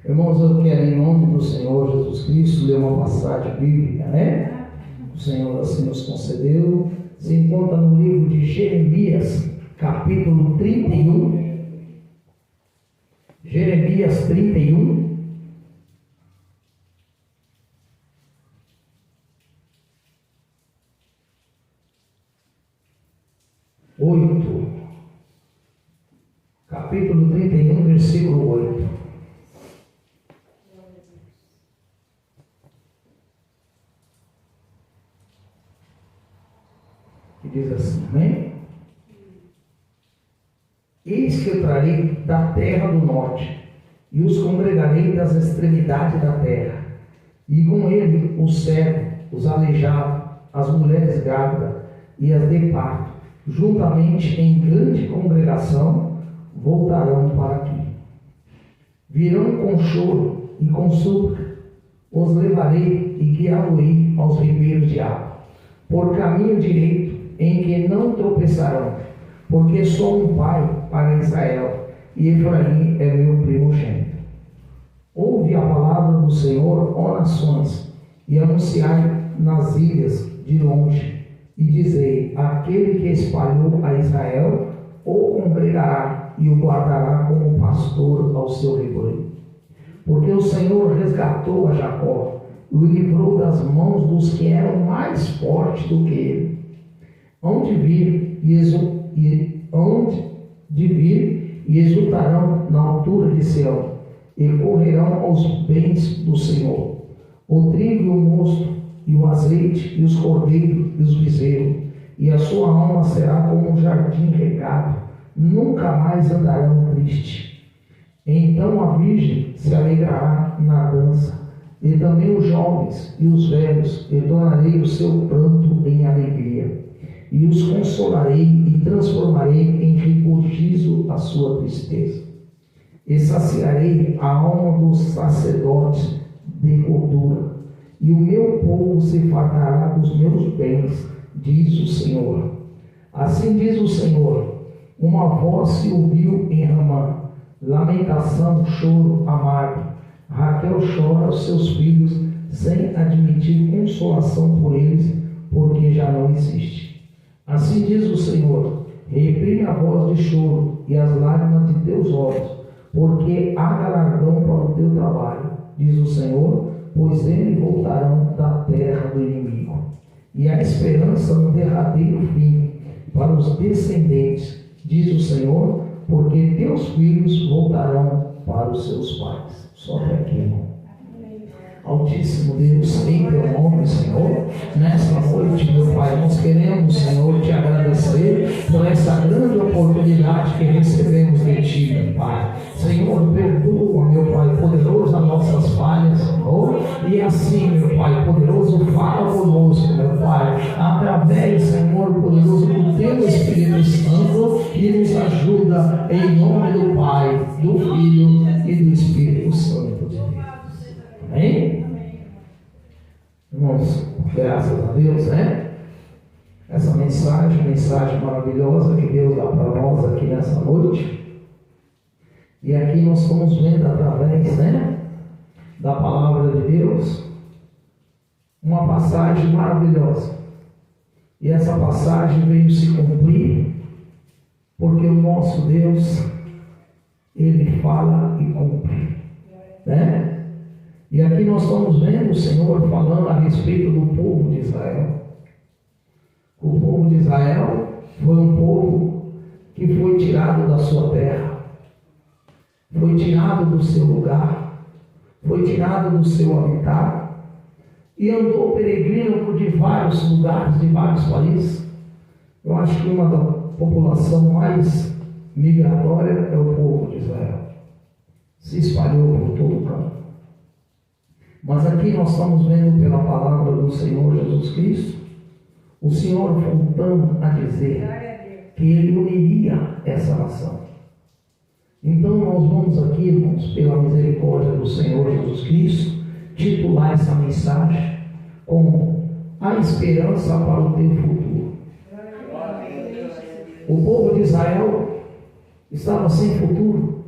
Irmãos, eu quero, em nome do Senhor Jesus Cristo, ler uma passagem bíblica, né? O Senhor assim nos concedeu. Se encontra no livro de Jeremias, capítulo 31. Jeremias 31. Capítulo 31, versículo 8. Que diz assim, amém? Eis que eu trarei da terra do norte, e os congregarei das extremidades da terra, e com ele os cegos, os aleijados, as mulheres grávidas e as de parto, juntamente em grande congregação, voltarão para aqui. Virão com choro e com súplica, os levarei e guiá-los-ei aos ribeiros de água, por caminho direito, em que não tropeçarão, porque sou um pai para Israel, e Efraim é meu primogênito. Ouve a palavra do Senhor, ó nações, e anunciai nas ilhas de longe, e dizei: aquele que espalhou a Israel o congregará e o guardará como pastor ao seu rebanho. Porque o Senhor resgatou a Jacó e o livrou das mãos dos que eram mais fortes do que ele. Hão de vir e exultarão na altura de Sião, e correrão aos bens do Senhor. O trigo e o mosto, e o azeite, e os cordeiros, e os bezerros, e a sua alma será como um jardim regado, nunca mais andarão tristes. Então a virgem se alegrará na dança, e também os jovens e os velhos, e tornarei o seu pranto em alegria, e os consolarei e transformarei em regozijo a sua tristeza. E saciarei a alma dos sacerdotes de gordura, e o meu povo se fartará dos meus bens, diz o Senhor. Assim diz o Senhor: uma voz se ouviu em Ramá, lamentação, choro amargo. Raquel chora aos seus filhos, sem admitir consolação por eles, porque já não existe. Assim diz o Senhor: reprime a voz de choro e as lágrimas de teus olhos, porque há galardão para o teu trabalho, diz o Senhor, pois eles voltarão da terra do inimigo. E há esperança no derradeiro fim para os descendentes, diz o Senhor, porque teus filhos voltarão para os seus pais. Só até aqui, irmão. Altíssimo Deus, em teu nome, Senhor, nesta noite, meu Pai, nós queremos, Senhor, te agradecer por essa grande oportunidade que recebemos de ti, meu Pai. Senhor, perdoa, meu Pai poderoso, as nossas falhas, Senhor, e assim, meu Pai poderoso, fala conosco, meu Pai, através, Senhor poderoso, do teu Espírito Santo, e nos ajuda em nome do Pai, do Filho e do Espírito Santo de Deus. Amém? Irmãos, graças a Deus, né? Essa mensagem maravilhosa que Deus dá para nós aqui nessa noite. E aqui nós estamos vendo através, né, da palavra de Deus, uma passagem maravilhosa. E essa passagem veio se cumprir, porque o nosso Deus, Ele fala e cumpre, né? E aqui nós estamos vendo o Senhor falando a respeito do povo de Israel. O povo de Israel foi um povo que foi tirado da sua terra, foi tirado do seu lugar, foi tirado do seu habitat e andou peregrino por vários lugares, de vários países. Eu acho que uma da população mais migratória é o povo de Israel. Se espalhou por todo o campo. Mas aqui nós estamos vendo pela palavra do Senhor Jesus Cristo, o Senhor voltando a dizer que Ele uniria essa nação. Então nós vamos aqui, irmãos, pela misericórdia do Senhor Jesus Cristo, titular essa mensagem com a esperança para o teu futuro. O povo de Israel estava sem futuro.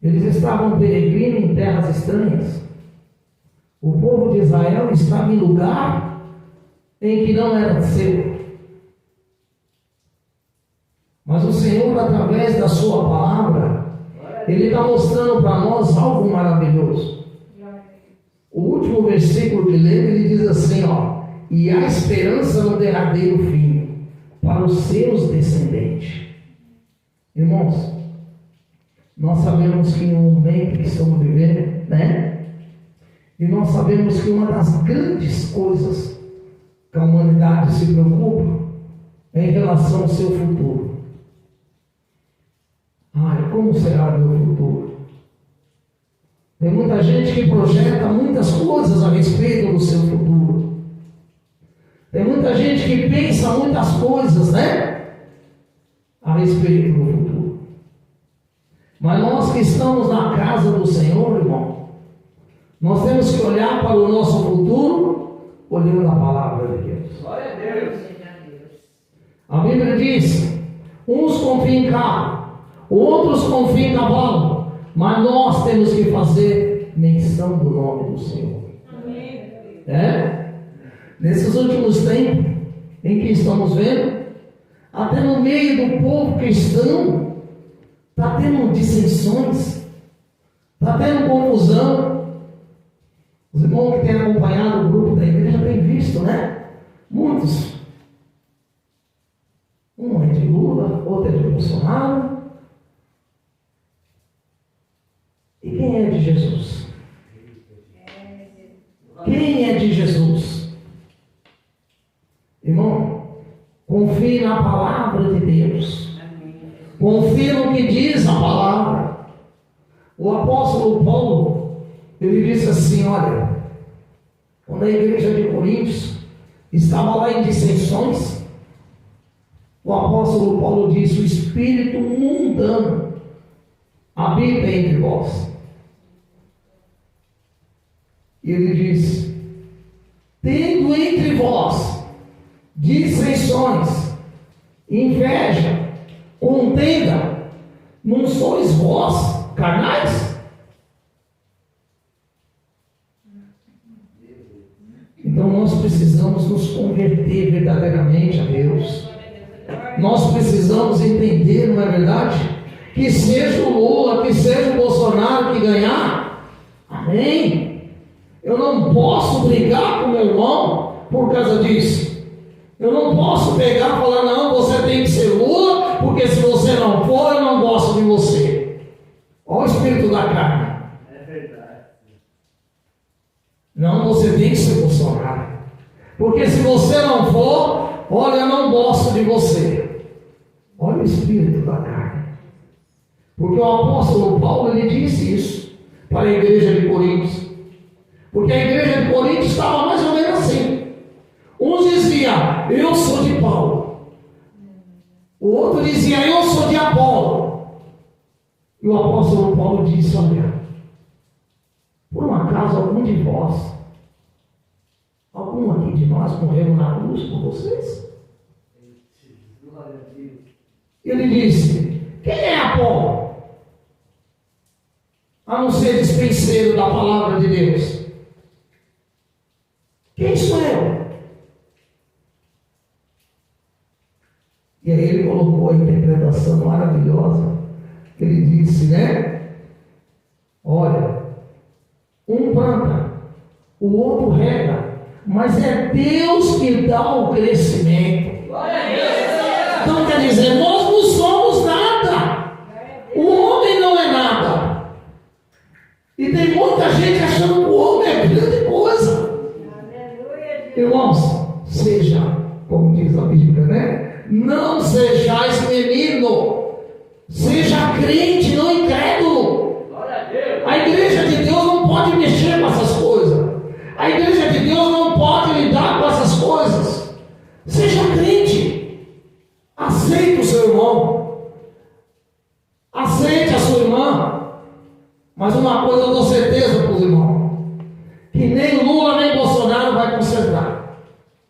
Eles estavam peregrinos em terras estranhas. O povo de Israel estava em lugar em que não era seu. Mas o Senhor, através da sua palavra, Ele está mostrando para nós algo maravilhoso. O último versículo que lemos, ele diz assim, ó: e há esperança no derradeiro fim, para os seus descendentes. Irmãos, nós sabemos que no momento que estamos vivendo, né? E nós sabemos que uma das grandes coisas que a humanidade se preocupa é em relação ao seu futuro. Ai, como será o meu futuro? Tem muita gente que projeta muitas coisas a respeito do seu futuro. Tem muita gente que pensa muitas coisas, né? A respeito do futuro. Mas nós que estamos na casa do Senhor, irmão, nós temos que olhar para o nosso futuro olhando a palavra de Deus. Glória a Deus. A Bíblia diz: uns confiam em carro, outros confiam em cavalo, mas nós temos que fazer menção do nome do Senhor. Amém. Nesses últimos tempos em que estamos vendo, até no meio do povo cristão, está tendo dissensões, está tendo confusão. Os irmãos que têm acompanhado o grupo da igreja têm visto, né? Muitos. Um é de Lula, outro é de Bolsonaro. E quem é de Jesus? Quem é de Jesus? Irmão, confie na palavra de Deus. Confie no que diz a palavra. O apóstolo Paulo, ele disse assim, olha, quando a igreja de Coríntios estava lá em dissensões, o apóstolo Paulo disse: o espírito mundano habita entre vós. E ele diz: tendo entre vós dissensões, inveja, contenda, não sois vós carnais? Então nós precisamos nos converter verdadeiramente a Deus. Nós precisamos entender, não é verdade? Que seja o Lula, que seja o Bolsonaro que ganhar, amém? Eu não posso brigar com meu irmão por causa disso. Eu não posso pegar e falar: não, você tem que ser Lula, porque se você não for, eu não gosto de você. Olha o espírito da carne. É verdade. Não, você tem que ser Bolsonaro, porque se você não for, olha, eu não gosto de você. Olha o espírito da carne. Porque o apóstolo Paulo, ele disse isso para a igreja de Coríntios. Porque a igreja de Coríntios estava mais ou menos assim. Uns diziam: eu sou de Paulo. O outro dizia: eu sou de Apolo. E o apóstolo Paulo disse: olha, por um acaso algum de vós, algum aqui de nós morreu na cruz por vocês? Ele disse: quem é Apolo? A não ser dispenseiro da palavra de Deus. Quem sou eu? E aí ele colocou a interpretação maravilhosa. Ele disse, né? Olha, um planta, o outro rega, mas é Deus que dá o crescimento. Então quer dizer, nós não somos nada. O homem não é nada. E tem muita gente achando que o homem é grande coisa. Irmãos, seja, como diz a Bíblia, né? Não sejais menino, seja crente, não incrédulo. A igreja de Deus não pode mexer com essas coisas. A igreja de Deus não pode lidar com essas coisas. Seja crente. Aceite o seu irmão. Aceite a sua irmã. Mas uma coisa eu dou certeza para os irmãos: que nem Lula nem Bolsonaro vai consertar.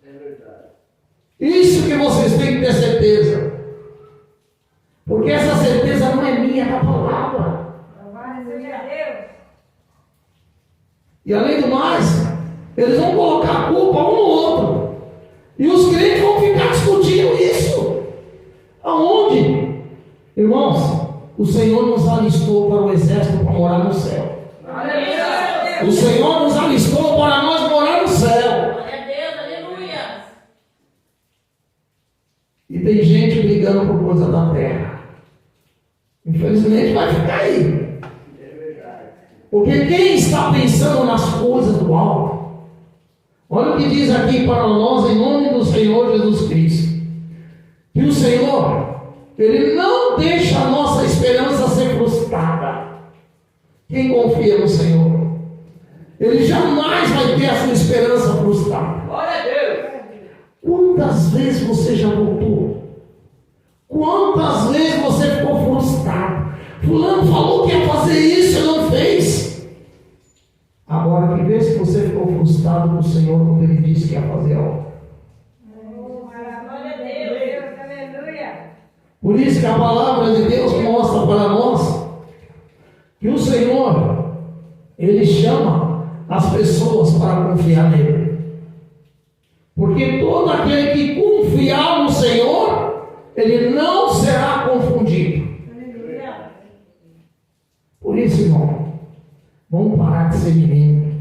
É verdade. Isso que vocês têm que ter certeza. Porque essa certeza não é minha, é da palavra. E além do mais, eles vão colocar a culpa um no outro. E os crentes vão ficar discutindo isso. Aonde? Irmãos, o Senhor nos alistou para o exército para morar no céu. O Senhor nos alistou para nós morar no céu. Glória a Deus, aleluia. E tem gente brigando por coisa da terra. Infelizmente vai ficar aí. Porque quem está pensando nas coisas do alto, olha o que diz aqui para nós em nome do Senhor Jesus Cristo. Que o Senhor, Ele não deixa a nossa esperança ser frustrada. Quem confia no Senhor, Ele jamais vai ter a sua esperança frustrada. Glória a Deus. Quantas vezes você já voltou? Quantas vezes você ficou frustrado? Fulano falou que ia fazer isso e não fez. Agora, que vez que você ficou frustrado com o Senhor quando Ele disse que ia fazer algo? Glória a Deus, aleluia. Por isso que a palavra de Deus mostra para nós que o Senhor, Ele chama as pessoas para confiar nele. Porque todo aquele que confiar no Senhor, ele não será confundido. Aleluia. Por isso, irmão, vamos parar de ser menino,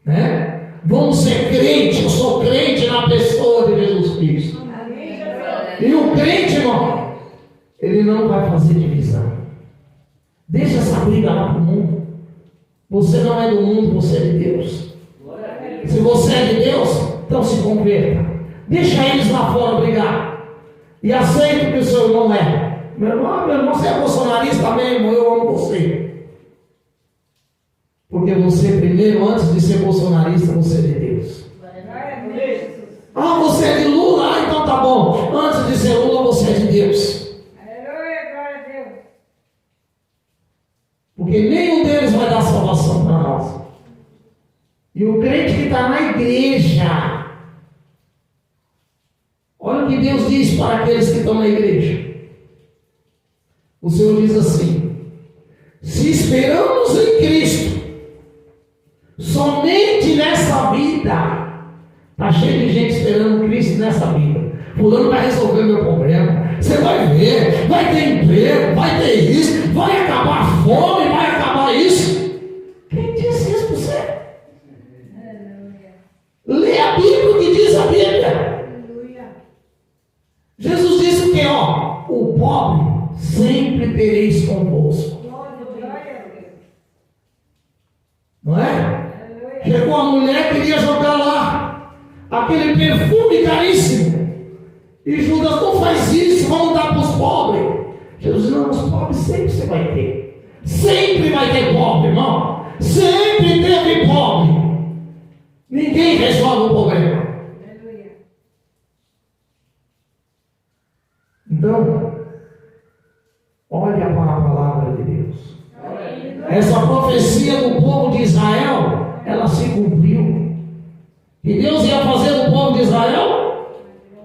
né? Vamos ser crente. Eu sou crente na pessoa de Jesus Cristo. Amém, Jesus. E o crente, irmão, ele não vai fazer divisão. Deixa essa briga lá para o mundo. Você não é do mundo, você é de Deus. Glória a Deus. Se você é de Deus, então se converta. Deixa eles lá fora brigar. E aceita o que o seu irmão é. Meu irmão, você é bolsonarista mesmo, eu amo você. Porque você primeiro, antes de ser bolsonarista, você é de Deus. Glória a Deus, Jesus. Ah, você é de Lula? Ah, então tá bom. Antes de ser Lula, você é de Deus. Aleluia, glória a Deus. Porque nenhum deles vai dar salvação para nós. E o crente que está na igreja, olha o que Deus diz para aqueles que estão na igreja. O Senhor diz assim: se esperamos em Cristo, somente nessa vida, está cheio de gente esperando Cristo nessa vida. Fulano vai resolver meu problema. Você vai ver, vai ter emprego, vai ter isso, vai acabar a fome, vai acabar isso. Quem disse isso para você? Lê a Bíblia, o que diz a Bíblia. Aleluia. Jesus disse o que? Ó, o pobre sempre tereis convosco. Glória a Deus. Não é? Aleluia. Chegou a mulher, queria jogar lá aquele perfume caríssimo. E Judas, não faz isso, vamos dar para os pobres. Jesus, não, os pobres sempre você vai ter. Sempre vai ter pobre, irmão. Sempre teve pobre. Ninguém resolve o problema. Aleluia. Então, olha para a palavra de Deus. Aleluia. Essa profecia do povo de Israel, ela se cumpriu. E Deus ia fazer do povo de Israel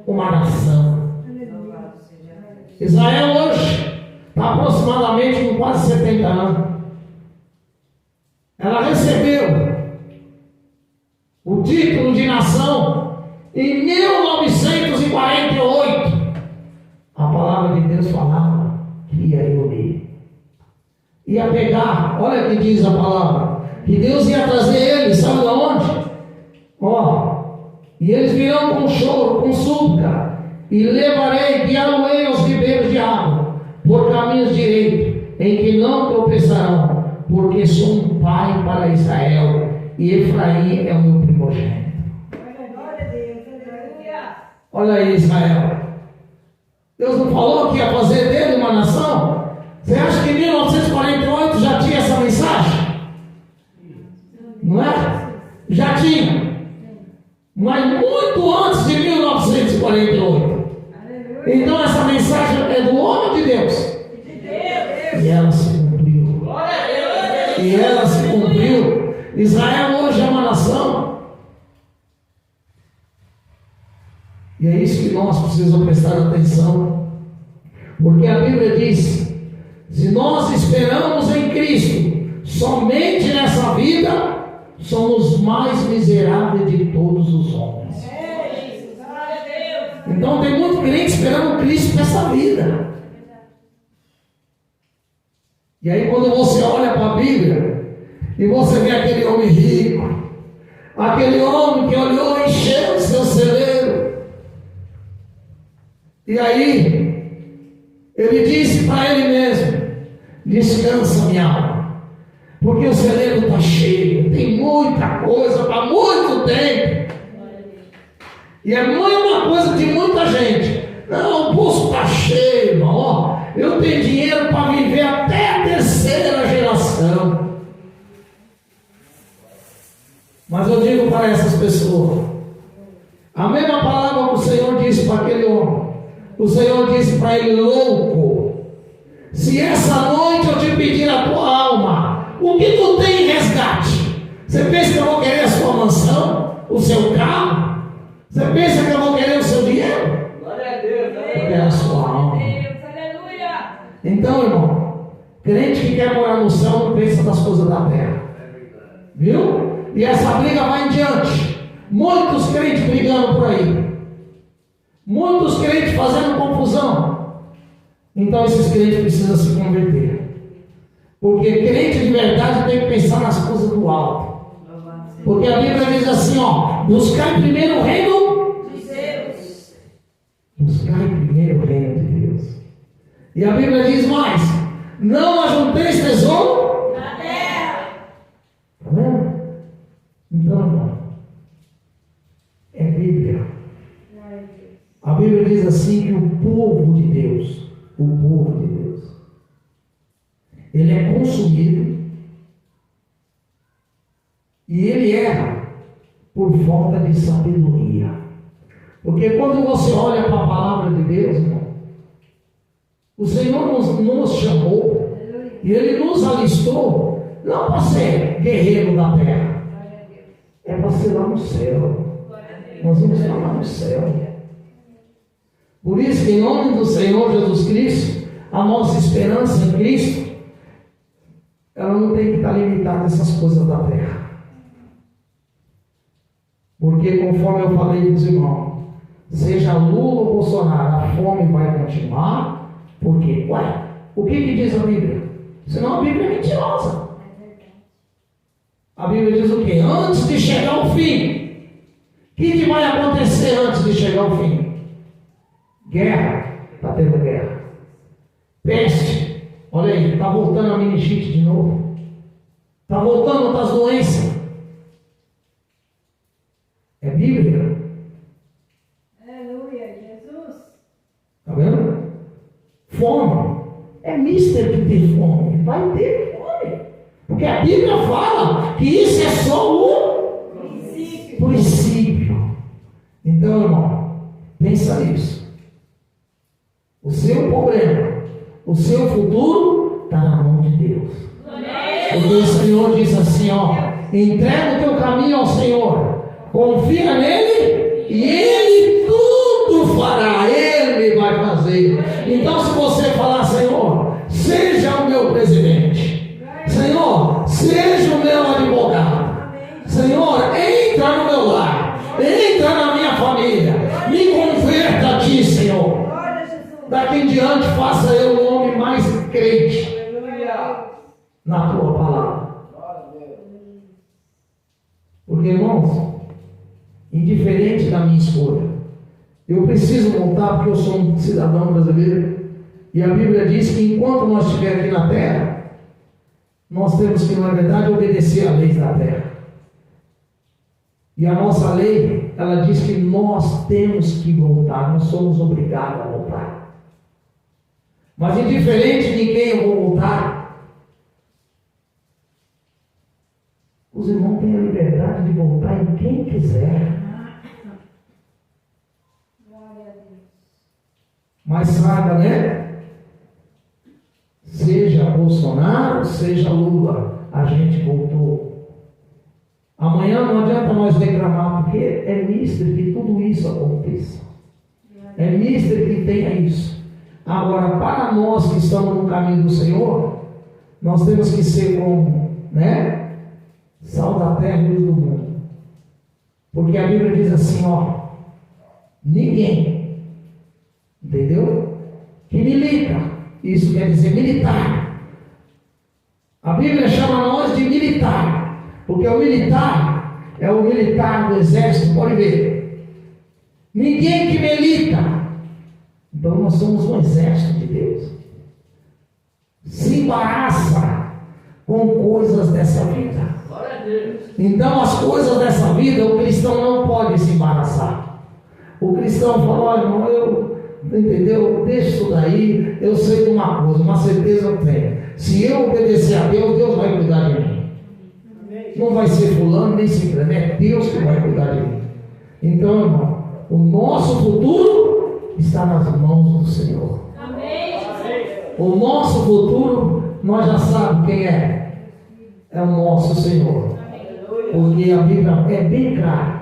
uma nação. Israel hoje está aproximadamente com quase 70 anos. Ela recebeu o título de nação em 1948. A palavra de Deus falava que ia reunir. Ia pegar, olha o que diz a palavra, que Deus ia trazer eles, sabe de onde? Ó, e eles virão com choro, com súplica, e levarei, guiá-lo-ei aos ribeiros de água, por caminhos direitos, em que não tropeçarão, porque sou um pai para Israel, e Efraim é o meu primogênito. Glória a Deus. Aleluia. Olha aí, Israel. Deus não falou que ia fazer dele uma nação? Você acha que em 1948 já tinha essa mensagem? Não é? Já tinha. Mas muito antes de 1948. Aleluia. Então essa mensagem é do homem de Deus. De Deus. E ela se cumpriu. Glória a Deus. E ela se cumpriu. Israel hoje é uma nação. E é isso que nós precisamos prestar atenção. Porque a Bíblia diz: se nós esperamos em Cristo somente nessa vida, somos mais miseráveis de todos os homens. Então tem muito crente esperando Cristo nessa vida. E aí quando você olha para a Bíblia e você vê aquele homem rico, aquele homem que olhou e encheu o seu celeiro, e aí ele disse para ele mesmo: descansa minha alma, porque o celeiro está cheio, tem muita coisa para muito tempo. E é a mesma coisa de muita gente. Não, o bolso está cheio, irmão. Ó, eu tenho dinheiro para viver até a terceira geração. Mas eu digo para essas pessoas, a mesma palavra que o Senhor disse para aquele homem, o Senhor disse para ele: louco, se essa noite eu te pedir a tua alma, o que tu tem em resgate? Você pensa que eu vou querer a sua mansão, o seu carro? Você pensa que eu vou querer o seu dinheiro? Glória a Deus. Eu quero a sua alma. Aleluia. Então, irmão, crente que quer morar no céu não pensa nas coisas da terra. Viu? E essa briga vai em diante. Muitos crentes brigando por aí. Muitos crentes fazendo confusão. Então esses crentes precisam se converter. Porque crente de verdade tem que pensar nas coisas do alto. Porque a Bíblia diz assim, ó: buscar primeiro o reino De Deus. Buscar primeiro o reino de Deus. E a Bíblia diz mais: não ajunteis tesouro Na terra. Tá vendo? Então, irmão, é Bíblia. A Bíblia diz assim que o povo de Deus, ele é consumido e ele erra por falta de sabedoria. Porque quando você olha para a palavra de Deus, irmão, o Senhor nos chamou e Ele nos alistou não para ser guerreiro da terra, é para ser lá no céu. Nós vamos estar lá no céu. Por isso que em nome do Senhor Jesus Cristo, a nossa esperança em Cristo, ela não tem que estar limitada a essas coisas da terra. Porque conforme eu falei para os irmãos, seja Lula ou Bolsonaro, a fome vai continuar. Por quê? Ué, o que diz a Bíblia? Senão a Bíblia é mentirosa. A Bíblia diz o quê? Antes de chegar o fim. O que vai acontecer antes de chegar o fim? Guerra. Está tendo guerra. Peste. Olha aí, está voltando a meningite de novo. Está voltando outras doenças. É Bíblia. Aleluia, Jesus. Está vendo? Fome. É mister que tem fome. Vai ter fome. Porque a Bíblia fala que isso é só o princípio. Então, irmão, pensa nisso. O seu problema, o seu futuro está na mão de Deus. Porque o Senhor diz assim, ó: entrega o teu caminho ao Senhor, confia nele e Ele tudo fará. Ele vai fazer. Então, se você falar: Senhor, seja o meu presidente, Senhor, seja o meu advogado, Senhor, entra no meu lar, entra na minha família, me converta a Ti, Senhor. Glória a Jesus. Daqui em diante, faça eu o homem mais crente na Tua palavra. Porque, irmãos, indiferente da minha escolha, eu preciso voltar porque eu sou um cidadão brasileiro. E a Bíblia diz que enquanto nós estivermos aqui na terra, nós temos que, na verdade, obedecer à lei da terra. E a nossa lei, ela diz que nós temos que voltar, nós somos obrigados a voltar. Mas indiferente de quem eu vou voltar, os irmãos têm a liberdade de voltar em quem quiser. Mas saiba, né? Seja Bolsonaro, seja Lula, a gente voltou. Amanhã não adianta nós reclamar, porque é mister que tudo isso aconteça. É mister que tenha isso. Agora, para nós que estamos no caminho do Senhor, nós temos que ser como, né? Sal da terra e luz do mundo. Porque a Bíblia diz assim, ó, ninguém, entendeu? Que milita, isso quer dizer militar. A Bíblia chama nós de militar, porque o militar é o militar do exército, pode ver. Ninguém que milita. Então nós somos um exército de Deus. Se embaraça com coisas dessa vida. Glória a Deus. Então as coisas dessa vida o cristão não pode se embaraçar. O cristão fala, olha irmão, entendeu? Deixa isso daí, eu sei de uma coisa, uma certeza eu tenho. Se eu obedecer a Deus, Deus vai cuidar de mim. Não vai ser fulano nem ciclano, é Deus que vai cuidar de mim. Então, irmão, o nosso futuro está nas mãos do Senhor. Amém. O nosso futuro, nós já sabemos quem é. É o nosso Senhor. Porque a Bíblia é bem clara.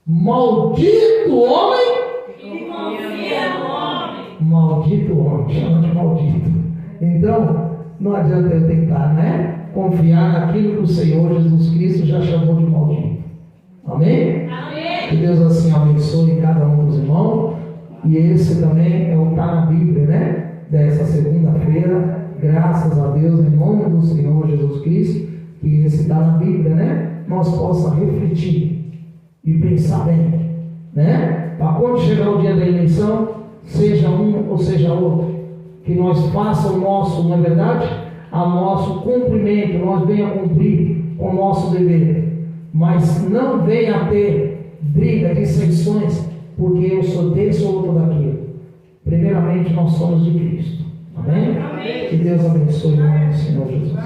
Maldito homem. Que confia no homem. Maldito homem, chama de maldito. Então, não adianta eu tentar, né? Confiar naquilo que o Senhor Jesus Cristo já chamou de maldito. Amém? Amém. Que Deus assim abençoe cada um dos irmãos. E esse também é o que está na Bíblia, né? Dessa segunda-feira. Graças a Deus, em nome do Senhor Jesus Cristo, que esse está na Bíblia, né? Nós possa refletir e pensar bem, né? Para quando chegar o dia da eleição, seja um ou seja outro, que nós façamos o nosso, não é verdade? A nosso cumprimento, nós venha cumprir o nosso dever, mas não venha ter briga, dissensões, porque eu sou desse ou outro daquilo. Primeiramente, nós somos de Cristo. Amém? Amém. Que Deus abençoe o nome do Senhor Jesus.